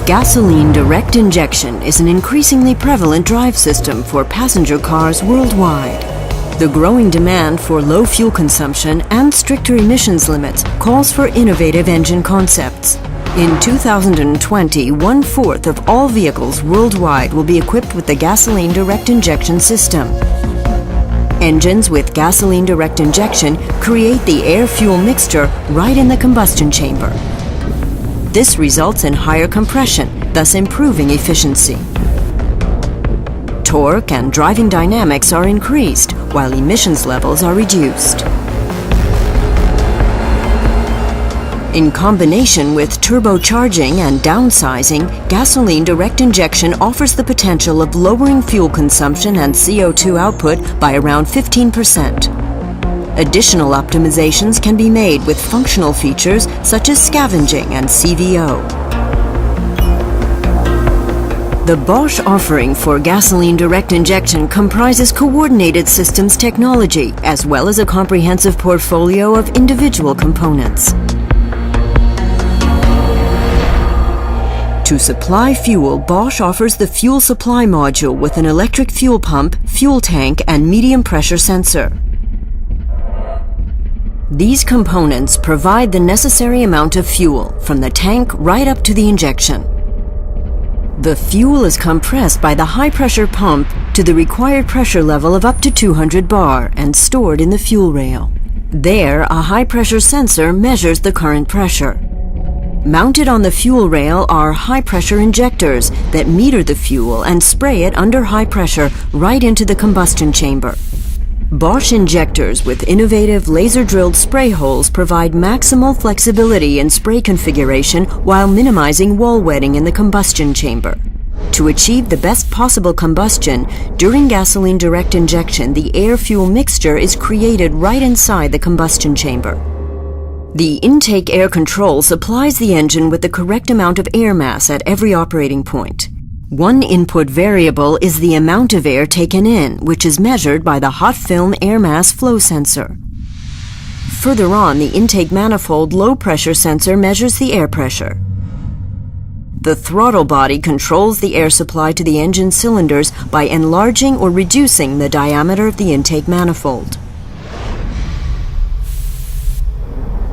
Gasoline direct injection is an increasingly prevalent drive system for passenger cars worldwide. The growing demand for low fuel consumption and stricter emissions limits calls for innovative engine concepts. In 2020, 1/4 of all vehicles worldwide will be equipped with the gasoline direct injection system. Engines with gasoline direct injection create the air-fuel mixture right in the combustion chamber. This results in higher compression, thus improving efficiency. Torque and driving dynamics are increased, while emissions levels are reduced. In combination with turbocharging and downsizing, gasoline direct injection offers the potential of lowering fuel consumption and CO2 output by around 15%. Additional optimizations can be made with functional features such as scavenging and CVO. The Bosch offering for gasoline direct injection comprises coordinated systems technology, as well as a comprehensive portfolio of individual components. To supply fuel, Bosch offers the fuel supply module with an electric fuel pump, fuel tank, and medium pressure sensor. These components provide the necessary amount of fuel, from the tank right up to the injection. The fuel is compressed by the high-pressure pump to the required pressure level of up to 200 bar and stored in the fuel rail. There, a high-pressure sensor measures the current pressure. Mounted on the fuel rail are high-pressure injectors that meter the fuel and spray it under high pressure right into the combustion chamber. Bosch injectors with innovative laser-drilled spray holes provide maximal flexibility in spray configuration while minimizing wall wetting in the combustion chamber. To achieve the best possible combustion, during gasoline direct injection, the air-fuel mixture is created right inside the combustion chamber. The intake air control supplies the engine with the correct amount of air mass at every operating point. One input variable is the amount of air taken in, which is measured by the hot film air mass flow sensor. Further on, the intake manifold low-pressure sensor measures the air pressure. The throttle body controls the air supply to the engine cylinders by enlarging or reducing the diameter of the intake manifold.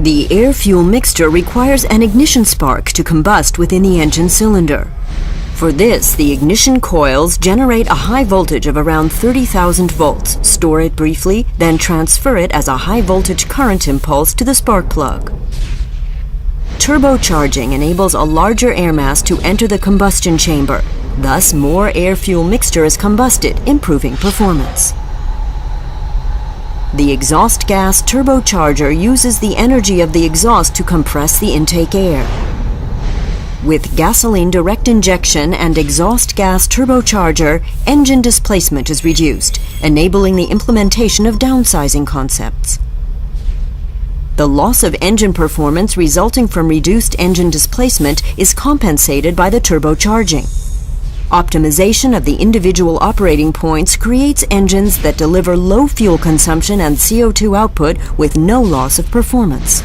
The air-fuel mixture requires an ignition spark to combust within the engine cylinder. For this, the ignition coils generate a high voltage of around 30,000 volts, store it briefly, then transfer it as a high-voltage current impulse to the spark plug. Turbocharging enables a larger air mass to enter the combustion chamber. Thus, more air-fuel mixture is combusted, improving performance. The exhaust gas turbocharger uses the energy of the exhaust to compress the intake air. With gasoline direct injection and exhaust gas turbocharger, engine displacement is reduced, enabling the implementation of downsizing concepts. The loss of engine performance resulting from reduced engine displacement is compensated by the turbocharging. Optimization of the individual operating points creates engines that deliver low fuel consumption and CO2 output with no loss of performance.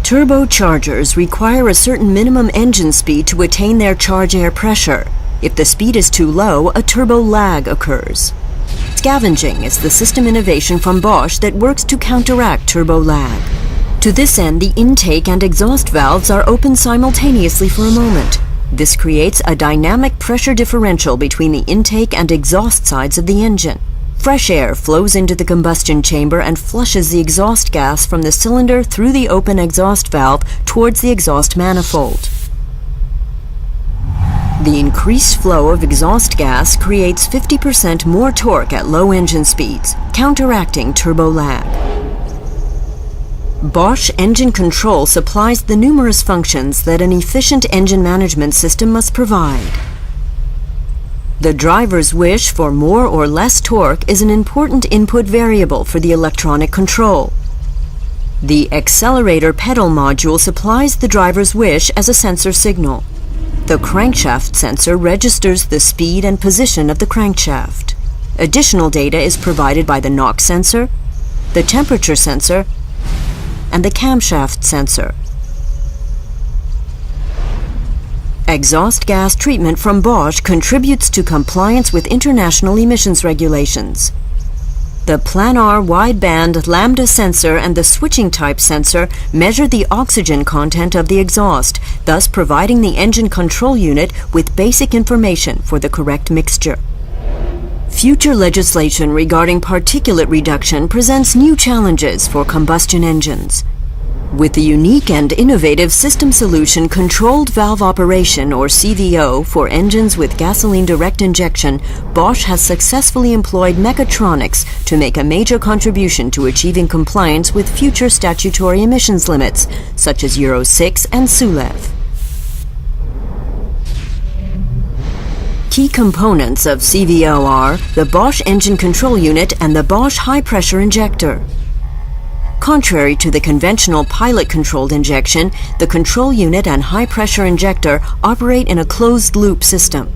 Turbochargers require a certain minimum engine speed to attain their charge air pressure. If the speed is too low, a turbo lag occurs. Scavenging is the system innovation from Bosch that works to counteract turbo lag. To this end, the intake and exhaust valves are open simultaneously for a moment. This creates a dynamic pressure differential between the intake and exhaust sides of the engine. Fresh air flows into the combustion chamber and flushes the exhaust gas from the cylinder through the open exhaust valve towards the exhaust manifold. The increased flow of exhaust gas creates 50% more torque at low engine speeds, counteracting turbo lag. Bosch Engine Control supplies the numerous functions that an efficient engine management system must provide. The driver's wish for more or less torque is an important input variable for the electronic control. The accelerator pedal module supplies the driver's wish as a sensor signal. The crankshaft sensor registers the speed and position of the crankshaft. Additional data is provided by the knock sensor, the temperature sensor, and the camshaft sensor. Exhaust gas treatment from Bosch contributes to compliance with international emissions regulations. The planar wideband lambda sensor and the switching type sensor measure the oxygen content of the exhaust, thus providing the engine control unit with basic information for the correct mixture. Future legislation regarding particulate reduction presents new challenges for combustion engines. With the unique and innovative system solution Controlled Valve Operation, or CVO, for engines with gasoline direct injection, Bosch has successfully employed mechatronics to make a major contribution to achieving compliance with future statutory emissions limits, such as Euro 6 and SULEV. Key components of CVO are the Bosch engine control unit and the Bosch high-pressure injector. Contrary to the conventional pilot-controlled injection, the control unit and high-pressure injector operate in a closed-loop system.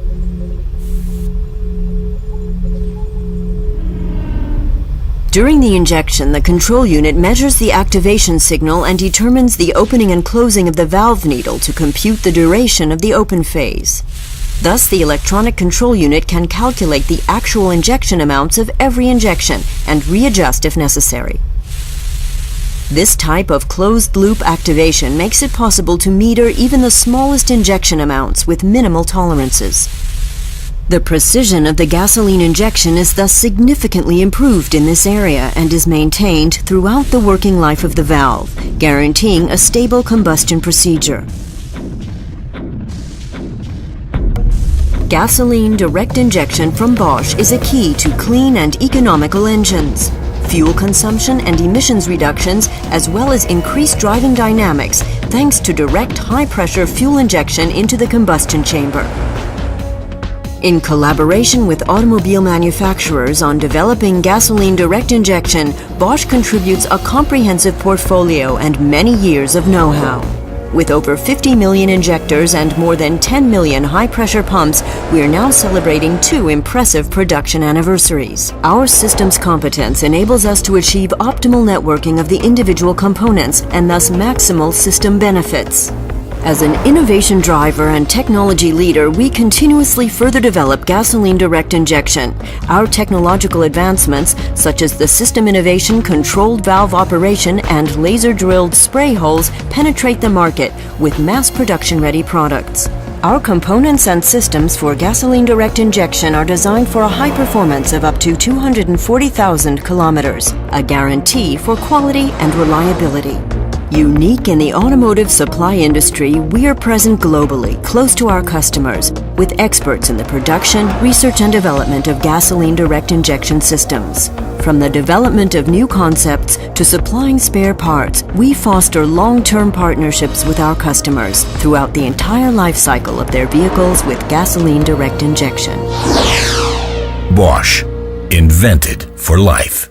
During the injection, the control unit measures the activation signal and determines the opening and closing of the valve needle to compute the duration of the open phase. Thus, the electronic control unit can calculate the actual injection amounts of every injection and readjust if necessary. This type of closed-loop activation makes it possible to meter even the smallest injection amounts with minimal tolerances. The precision of the gasoline injection is thus significantly improved in this area and is maintained throughout the working life of the valve, guaranteeing a stable combustion procedure. Gasoline direct injection from Bosch is a key to clean and economical engines. Fuel consumption and emissions reductions, as well as increased driving dynamics thanks to direct high-pressure fuel injection into the combustion chamber. In collaboration with automobile manufacturers on developing gasoline direct injection, Bosch contributes a comprehensive portfolio and many years of know-how. With over 50 million injectors and more than 10 million high-pressure pumps, we are now celebrating 2 impressive production anniversaries. Our system's competence enables us to achieve optimal networking of the individual components and thus maximal system benefits. As an innovation driver and technology leader, we continuously further develop gasoline direct injection. Our technological advancements, such as the system innovation Controlled Valve Operation and laser-drilled spray holes, penetrate the market with mass production-ready products. Our components and systems for gasoline direct injection are designed for a high performance of up to 240,000 kilometers, a guarantee for quality and reliability. Unique in the automotive supply industry, we are present globally, close to our customers, with experts in the production, research and development of gasoline direct injection systems. From the development of new concepts to supplying spare parts, we foster long-term partnerships with our customers throughout the entire life cycle of their vehicles with gasoline direct injection. Bosch, invented for life.